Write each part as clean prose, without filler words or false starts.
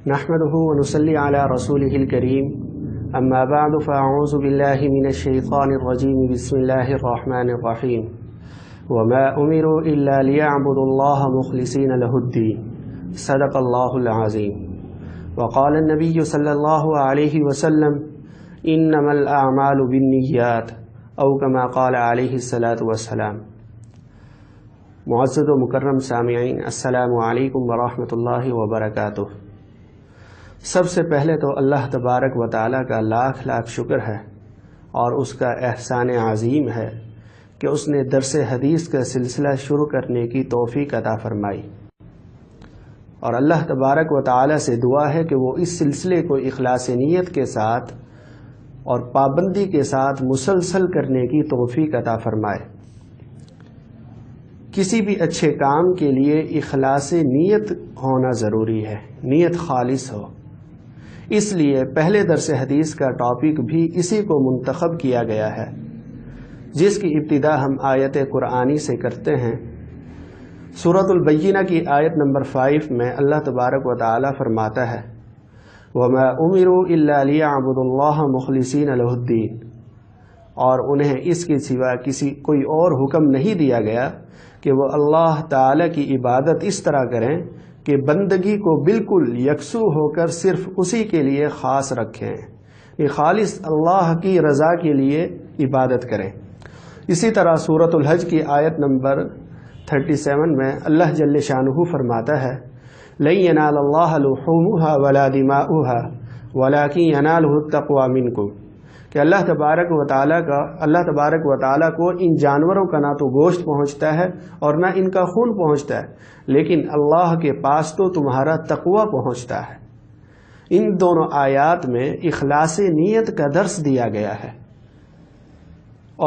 نحمده ونصلي على رسوله الكريم اما بعد فاعوذ بالله من الشيطان الرجيم بسم الله الرحمن الرحيم وما امروا الا ليعبدوا الله مخلصين له الدين صدق الله العظيم وقال النبي صلى الله عليه وسلم انما الاعمال بالنيات او كما قال عليه الصلاة والسلام۔ معزز و مکرم سامعین، السلام علیکم ورحمۃ اللہ وبرکاتہ۔ سب سے پہلے تو اللہ تبارک و تعالیٰ کا لاکھ لاکھ شکر ہے اور اس کا احسان عظیم ہے کہ اس نے درس حدیث کا سلسلہ شروع کرنے کی توفیق عطا فرمائی، اور اللہ تبارک و تعالیٰ سے دعا ہے کہ وہ اس سلسلے کو اخلاص نیت کے ساتھ اور پابندی کے ساتھ مسلسل کرنے کی توفیق عطا فرمائے۔ کسی بھی اچھے کام کے لیے اخلاص نیت ہونا ضروری ہے، نیت خالص ہو۔ اس لیے پہلے درس حدیث کا ٹاپک بھی اسی کو منتخب کیا گیا ہے، جس کی ابتدا ہم آیت قرآنی سے کرتے ہیں۔ سورۃ البینہ کی آیت نمبر 5 میں اللہ تبارک و تعالی فرماتا ہے وَمَا أُمِرُوا إِلَّا لِيَعْبُدُوا اللَّهَ مُخْلِصِينَ لَهُ الدِّينَ، اور انہیں اس کے سوا کوئی اور حکم نہیں دیا گیا کہ وہ اللہ تعالی کی عبادت اس طرح کریں کہ بندگی کو بالکل یکسو ہو کر صرف اسی کے لیے خاص رکھیں، یہ خالص اللہ کی رضا کے لیے عبادت کریں۔ اسی طرح سورۃ الحج کی آیت نمبر 37 میں اللہ جل شانہ فرماتا ہے لَن يَنَالَ اللَّهَ لُحُومُهَا وَلَا دِمَاؤُهَا وَلَكِنْ يَنَالُهُ التَّقْوَى مِنْكُمْ، کہ اللہ تبارک و تعالیٰ کو ان جانوروں کا نہ تو گوشت پہنچتا ہے اور نہ ان کا خون پہنچتا ہے، لیکن اللہ کے پاس تو تمہارا تقوی پہنچتا ہے۔ ان دونوں آیات میں اخلاص نیت کا درس دیا گیا ہے،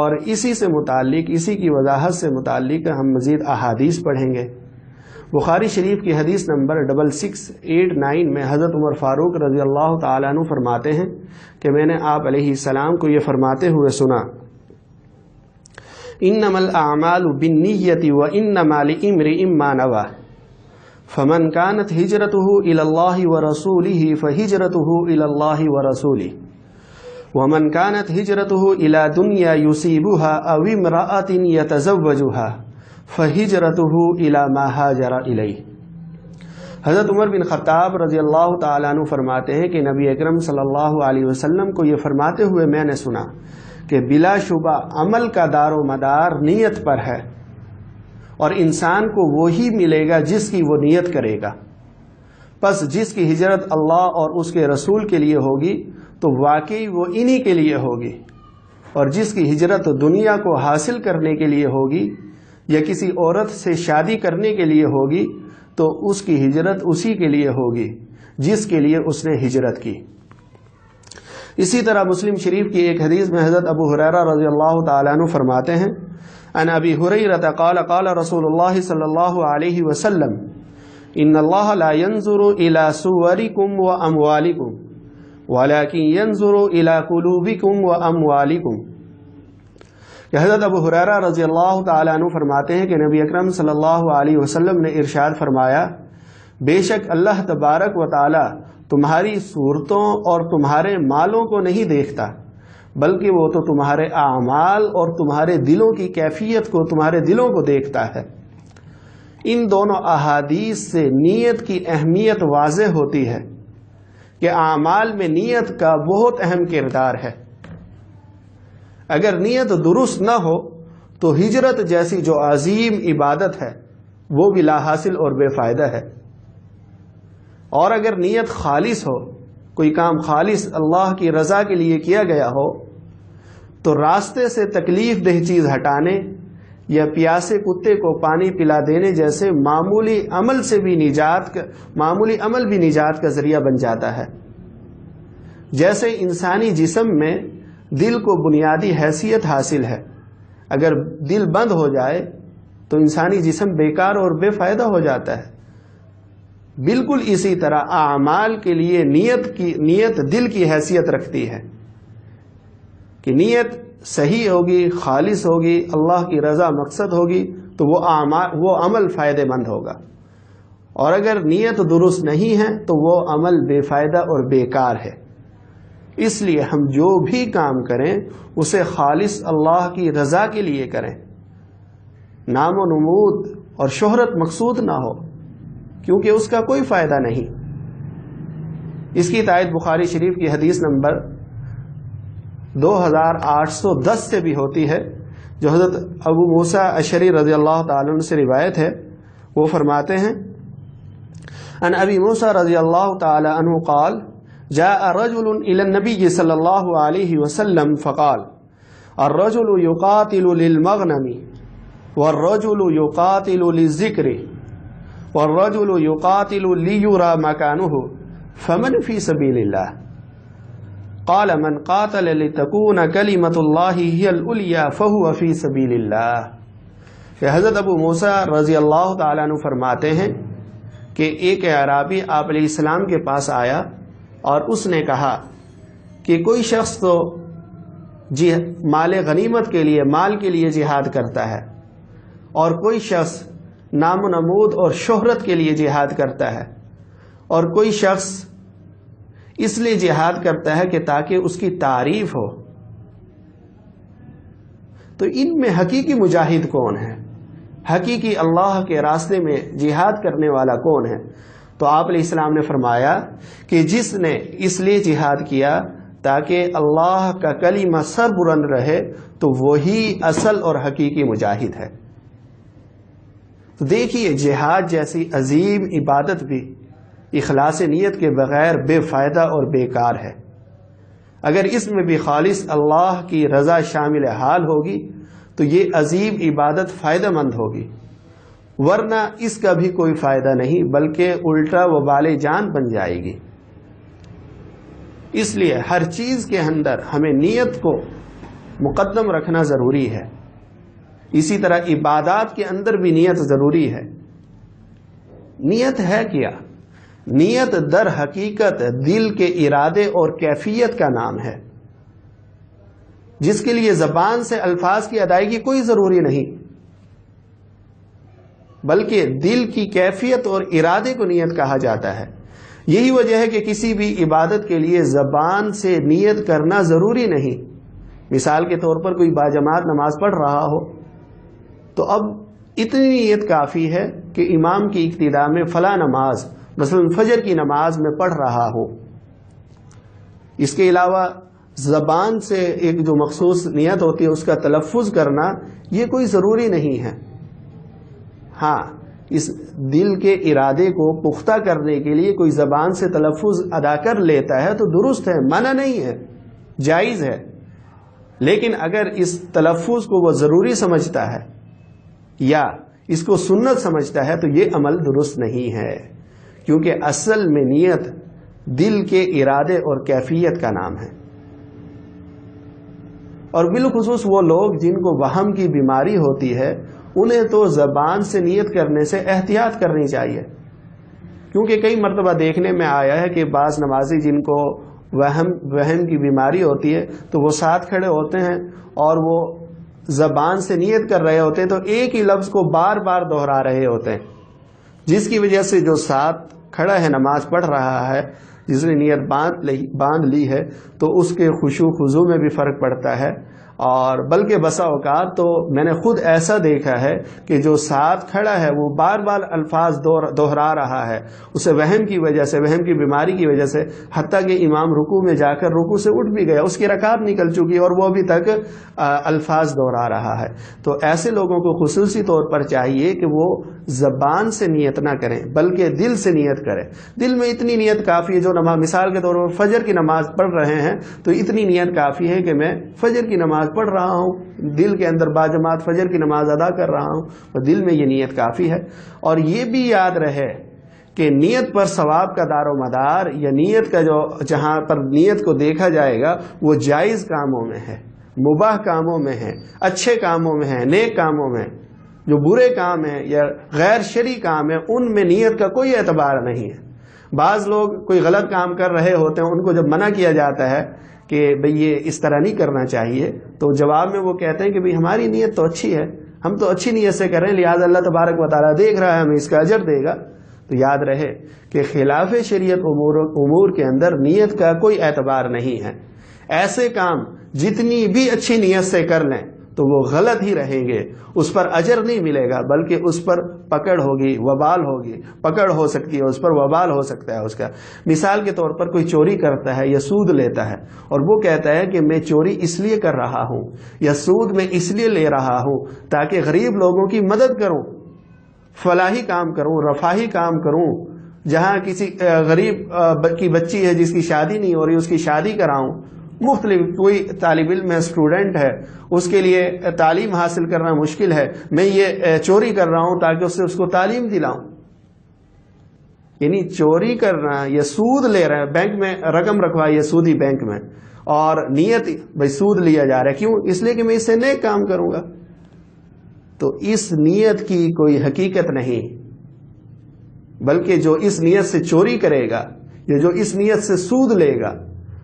اور اسی سے متعلق، اسی کی وضاحت سے متعلق ہم مزید احادیث پڑھیں گے۔ بخاری شریف کی حدیث نمبر 6689 میں حضرت عمر فاروق رضی اللہ تعالیٰ عنہ فرماتے ہیں کہ میں نے آپ علیہ السلام کو یہ فرماتے ہوئے سنا انما الاعمال بالنیۃ وانما لامرئ ما نوى فمن كانت هجرته الى الله ورسوله فهجرته الى الله ورسوله ومن كانت هجرته الى دنيا يصيبها او امرأة يتزوجها فہجرتہ الی ما ہاجر الیہ۔ حضرت عمر بن خطاب رضی اللہ تعالیٰ عنہ فرماتے ہیں کہ نبی اکرم صلی اللہ علیہ وسلم کو یہ فرماتے ہوئے میں نے سنا کہ بلا شبہ عمل کا دار و مدار نیت پر ہے، اور انسان کو وہی ملے گا جس کی وہ نیت کرے گا۔ پس جس کی ہجرت اللہ اور اس کے رسول کے لیے ہوگی تو واقعی وہ انہی کے لیے ہوگی، اور جس کی ہجرت دنیا کو حاصل کرنے کے لیے ہوگی یا کسی عورت سے شادی کرنے کے لیے ہوگی تو اس کی ہجرت اسی کے لیے ہوگی جس کے لیے اس نے ہجرت کی۔ اسی طرح مسلم شریف کی ایک حدیث میں حضرت ابو ہریرہ رضی اللہ تعالیٰ عنہ فرماتے ہیں عن ابی ہریرہ قال قال رسول اللہ صلی اللہ علیہ وسلم ان اللہ لا ينظر الى صورکم واموالکم ولكن ينظر الى قلوبکم واموالکم، کہ حضرت ابو ہریرہ رضی اللہ تعالیٰ عنہ فرماتے ہیں کہ نبی اکرم صلی اللہ علیہ وسلم نے ارشاد فرمایا بے شک اللہ تبارک و تعالیٰ تمہاری صورتوں اور تمہارے مالوں کو نہیں دیکھتا، بلکہ وہ تو تمہارے اعمال اور تمہارے دلوں کی کیفیت کو، تمہارے دلوں کو دیکھتا ہے۔ ان دونوں احادیث سے نیت کی اہمیت واضح ہوتی ہے کہ اعمال میں نیت کا بہت اہم کردار ہے۔ اگر نیت درست نہ ہو تو ہجرت جیسی جو عظیم عبادت ہے وہ بھی لا حاصل اور بے فائدہ ہے، اور اگر نیت خالص ہو، کوئی کام خالص اللہ کی رضا کے لیے کیا گیا ہو تو راستے سے تکلیف دہ چیز ہٹانے یا پیاسے کتے کو پانی پلا دینے جیسے معمولی عمل بھی نجات کا ذریعہ بن جاتا ہے۔ جیسے انسانی جسم میں دل کو بنیادی حیثیت حاصل ہے، اگر دل بند ہو جائے تو انسانی جسم بیکار اور بے فائدہ ہو جاتا ہے، بالکل اسی طرح اعمال کے لیے نیت دل کی حیثیت رکھتی ہے کہ نیت صحیح ہوگی، خالص ہوگی، اللہ کی رضا مقصد ہوگی تو وہ عمل فائدہ مند ہوگا، اور اگر نیت درست نہیں ہے تو وہ عمل بے فائدہ اور بیکار ہے۔ اس لیے ہم جو بھی کام کریں اسے خالص اللہ کی رضا کے لیے کریں، نام و نمود اور شہرت مقصود نہ ہو، کیونکہ اس کا کوئی فائدہ نہیں۔ اس کی تائید بخاری شریف کی حدیث نمبر 2810 سے بھی ہوتی ہے، جو حضرت ابو موسیٰ اشعری رضی اللہ تعالیٰ عنہ سے روایت ہے۔ وہ فرماتے ہیں ان ابی موسیٰ رضی اللہ تعالیٰ عنہ قال جاء رجل الى النبی صلی اللہ علیہ وسلم فقال الرجل يقاتل للمغنم والرجل يقاتل للذکر والرجل يقاتل ليرى مكانه فمن في سبيل الله قال من قاتل لتكون كلمة الله هي العليا فهو في سبيل الله۔ کہ حضرت ابو موسیٰ رضی اللہ تعالیٰ عنہ فرماتے ہیں کہ ایک اعرابی آپ علیہ السلام کے پاس آیا اور اس نے کہا کہ کوئی شخص تو مال غنیمت کے لیے، مال کے لیے جہاد کرتا ہے، اور کوئی شخص نام و نمود اور شہرت کے لیے جہاد کرتا ہے، اور کوئی شخص اس لیے جہاد کرتا ہے کہ تاکہ اس کی تعریف ہو۔ تو ان میں حقیقی مجاہد کون ہے؟ حقیقی اللہ کے راستے میں جہاد کرنے والا کون ہے؟ تو آپ علیہ السلام نے فرمایا کہ جس نے اس لیے جہاد کیا تاکہ اللہ کا کلمہ سر بلند رہے تو وہی اصل اور حقیقی مجاہد ہے۔ تو دیکھیے، جہاد جیسی عظیم عبادت بھی اخلاص نیت کے بغیر بے فائدہ اور بیکار ہے۔ اگر اس میں بھی خالص اللہ کی رضا شامل حال ہوگی تو یہ عظیم عبادت فائدہ مند ہوگی، ورنہ اس کا بھی کوئی فائدہ نہیں بلکہ الٹا وبال جان بن جائے گی۔ اس لیے ہر چیز کے اندر ہمیں نیت کو مقدم رکھنا ضروری ہے۔ اسی طرح عبادات کے اندر بھی نیت ضروری ہے۔ نیت ہے کیا؟ نیت در حقیقت دل کے ارادے اور کیفیت کا نام ہے، جس کے لیے زبان سے الفاظ کی ادائیگی کوئی ضروری نہیں، بلکہ دل کی کیفیت اور ارادے کو نیت کہا جاتا ہے۔ یہی وجہ ہے کہ کسی بھی عبادت کے لیے زبان سے نیت کرنا ضروری نہیں۔ مثال کے طور پر کوئی باجماعت نماز پڑھ رہا ہو تو اب اتنی نیت کافی ہے کہ امام کی اقتداء میں فلاں نماز، مثلا فجر کی نماز میں پڑھ رہا ہو۔ اس کے علاوہ زبان سے ایک جو مخصوص نیت ہوتی ہے اس کا تلفظ کرنا یہ کوئی ضروری نہیں ہے۔ ہاں، اس دل کے ارادے کو پختہ کرنے کے لیے کوئی زبان سے تلفظ ادا کر لیتا ہے تو درست ہے، منع نہیں ہے، جائز ہے۔ لیکن اگر اس تلفظ کو وہ ضروری سمجھتا ہے یا اس کو سنت سمجھتا ہے تو یہ عمل درست نہیں ہے، کیونکہ اصل میں نیت دل کے ارادے اور کیفیت کا نام ہے۔ اور بالخصوص وہ لوگ جن کو وہم کی بیماری ہوتی ہے انہیں تو زبان سے نیت کرنے سے احتیاط کرنی چاہیے، کیونکہ کئی مرتبہ دیکھنے میں آیا ہے کہ بعض نمازی جن کو وہم کی بیماری ہوتی ہے تو وہ ساتھ کھڑے ہوتے ہیں اور وہ زبان سے نیت کر رہے ہوتے ہیں تو ایک ہی لفظ کو بار بار دہرا رہے ہوتے ہیں، جس کی وجہ سے جو ساتھ کھڑا ہے نماز پڑھ رہا ہے، جس نے نیت باندھ لی ہے، تو اس کے خشوع خضوع میں بھی فرق پڑتا ہے۔ اور بلکہ بسا اوقات تو میں نے خود ایسا دیکھا ہے کہ جو ساتھ کھڑا ہے وہ بار بار الفاظ دہرا رہا ہے، اسے وہم کی وجہ سے، وہم کی بیماری کی وجہ سے، حتیٰ کہ امام رکوع میں جا کر رکوع سے اٹھ بھی گیا، اس کی رکعت نکل چکی اور وہ ابھی تک الفاظ دہرا رہا ہے۔ تو ایسے لوگوں کو خصوصی طور پر چاہیے کہ وہ زبان سے نیت نہ کریں بلکہ دل سے نیت کریں۔ دل میں اتنی نیت کافی ہے، جو مثال کے طور پر فجر کی نماز پڑھ رہے ہیں تو اتنی نیت کافی ہے کہ میں فجر کی نماز پڑھ رہا ہوں، دل کے اندر باجماعت فجر کی نماز ادا کر رہا ہوں، اور دل میں یہ نیت کافی ہے۔ اور یہ بھی یاد رہے کہ نیت پر ثواب کا دار و مدار، یا نیت کا جو جہاں پر نیت کو دیکھا جائے گا وہ جائز کاموں میں ہے، مباح کاموں میں ہے، اچھے کاموں میں ہے، نیک کاموں میں۔ جو برے کام ہیں یا غیر شرعی کام ہیں ان میں نیت کا کوئی اعتبار نہیں ہے۔ بعض لوگ کوئی غلط کام کر رہے ہوتے ہیں، ان کو جب منع کیا جاتا ہے کہ بھئی یہ اس طرح نہیں کرنا چاہیے تو جواب میں وہ کہتے ہیں کہ بھئی ہماری نیت تو اچھی ہے، ہم تو اچھی نیت سے کر رہے ہیں، لہٰذا اللہ تبارک و تعالیٰ دیکھ رہا ہے، ہمیں اس کا اجر دے گا۔ تو یاد رہے کہ خلاف شریعت امور کے اندر نیت کا کوئی اعتبار نہیں ہے. ایسے کام جتنی بھی اچھی نیت سے کر لیں تو وہ غلط ہی رہیں گے، اس پر اجر نہیں ملے گا، بلکہ اس پر پکڑ ہوگی، وبال ہوگی، پکڑ ہو سکتی ہے، اس پر وبال ہو سکتا ہے اس کا. مثال کے طور پر کوئی چوری کرتا ہے یا سود لیتا ہے اور وہ کہتا ہے کہ میں چوری اس لیے کر رہا ہوں یا سود میں اس لیے لے رہا ہوں تاکہ غریب لوگوں کی مدد کروں، فلاحی کام کروں، رفاہی کام کروں، جہاں کسی غریب کی بچی ہے جس کی شادی نہیں ہو رہی اس کی شادی کراؤں. مختلف کوئی طالب علم ہے، اسٹوڈنٹ ہے، اس کے لیے تعلیم حاصل کرنا مشکل ہے، میں یہ چوری کر رہا ہوں تاکہ اس کو تعلیم دلاؤں. یعنی چوری کرنا یا سود لے رہا ہے، بینک میں رقم رکھوائی ہے سودی بینک میں اور نیت بھائی سود لیا جا رہا ہے، کیوں؟ اس لیے کہ میں اس سے نیک کام کروں گا. تو اس نیت کی کوئی حقیقت نہیں، بلکہ جو اس نیت سے چوری کرے گا یا جو اس نیت سے سود لے گا،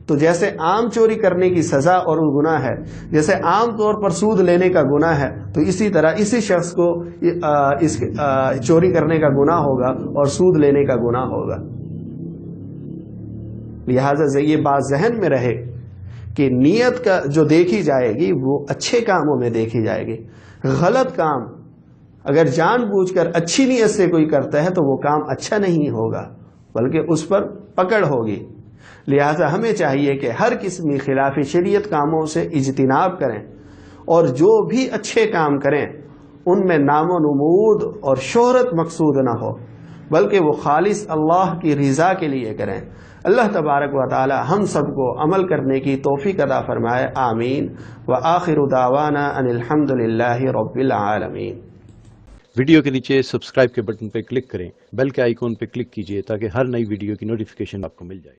تو جیسے عام چوری کرنے کی سزا اور گناہ ہے، جیسے عام طور پر سود لینے کا گناہ ہے، تو اسی طرح اسی شخص کو اس چوری کرنے کا گناہ ہوگا اور سود لینے کا گناہ ہوگا. لہذا یہ بات ذہن میں رہے کہ نیت کا جو دیکھی جائے گی وہ اچھے کاموں میں دیکھی جائے گی. غلط کام اگر جان بوجھ کر اچھی نیت سے کوئی کرتا ہے تو وہ کام اچھا نہیں ہوگا، بلکہ اس پر پکڑ ہوگی. لہذا ہمیں چاہیے کہ ہر قسم خلاف شریعت کاموں سے اجتناب کریں اور جو بھی اچھے کام کریں ان میں نام و نمود اور شہرت مقصود نہ ہو، بلکہ وہ خالص اللہ کی رضا کے لیے کریں. اللہ تبارک و تعالی ہم سب کو عمل کرنے کی توفیق عطا فرمائے. آمین. وآخر دعوانا ان الحمد للہ رب العالمین. ویڈیو کے نیچے سبسکرائب کے بٹن پہ کلک کریں، بیل کے آئیکن پہ کلک کیجئے تاکہ ہر نئی ویڈیو کی نوٹیفیکیشن آپ کو مل جائے.